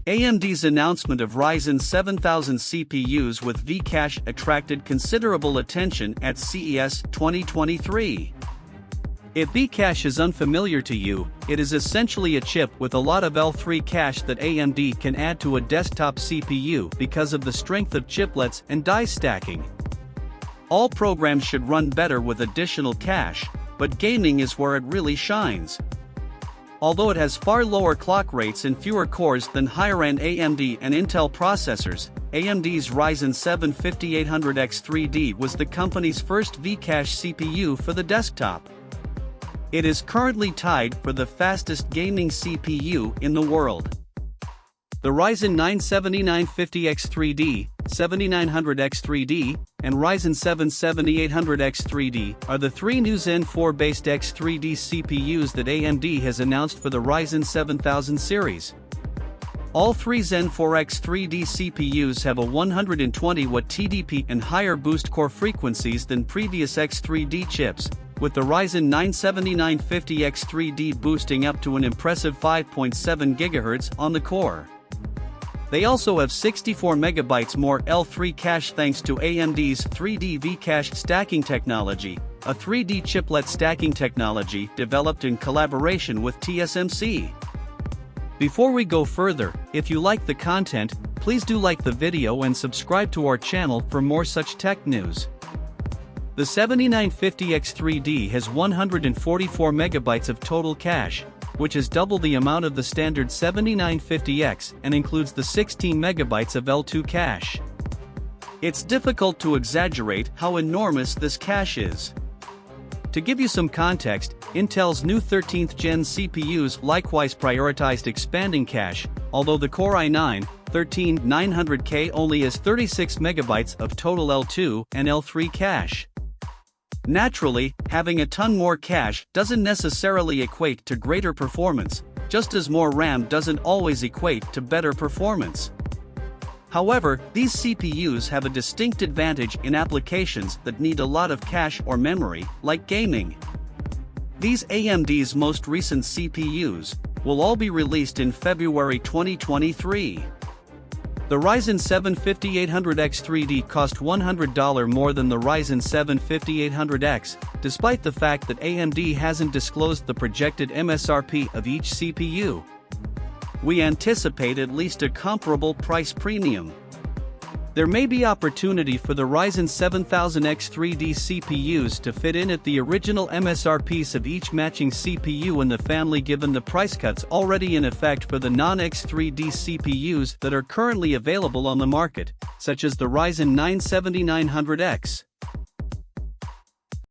AMD's announcement of Ryzen 7000 CPUs with V-Cache attracted considerable attention at CES 2023. If V-Cache is unfamiliar to you, it is essentially a chip with a lot of L3 cache that AMD can add to a desktop CPU because of the strength of chiplets and die stacking. All programs should run better with additional cache, but gaming is where it really shines. Although it has far lower clock rates and fewer cores than higher-end AMD and Intel processors, AMD's Ryzen 7 5800 X3D was the company's first V-Cache CPU for the desktop. It is currently tied for the fastest gaming CPU in the world. The Ryzen 9 7950 X3D, 7900 X3D, and Ryzen 7 7800 X3D are the three new Zen 4-based X3D CPUs that AMD has announced for the Ryzen 7000 series. All three Zen 4 X3D CPUs have a 120W TDP and higher boost core frequencies than previous X3D chips, with the Ryzen 9 7950 X3D boosting up to an impressive 5.7 GHz on the core. They also have 64 MB more L3 cache thanks to AMD's 3D V-Cache stacking technology, a 3D chiplet stacking technology developed in collaboration with TSMC. Before we go further, if you like the content, please do like the video and subscribe to our channel for more such tech news. The 7950 X3D has 144 MB of total cache, which is double the amount of the standard 7950X and includes the 16 MB of L2 cache. It's difficult to exaggerate how enormous this cache is. To give you some context, Intel's new 13th Gen CPUs likewise prioritized expanding cache, although the Core i9-13900K only has 36 MB of total L2 and L3 cache. Naturally, having a ton more cache doesn't necessarily equate to greater performance, just as more RAM doesn't always equate to better performance. However, these CPUs have a distinct advantage in applications that need a lot of cache or memory, like gaming. These AMD's most recent CPUs will all be released in February 2023. The Ryzen 7 5800 X3D cost $100 more than the Ryzen 7 5800X, despite the fact that AMD hasn't disclosed the projected MSRP of each CPU. We anticipate at least a comparable price premium. There may be opportunity for the Ryzen 7000 X3D CPUs to fit in at the original MSRPs of each matching CPU in the family given the price cuts already in effect for the non-X3D CPUs that are currently available on the market, such as the Ryzen 9 7900X.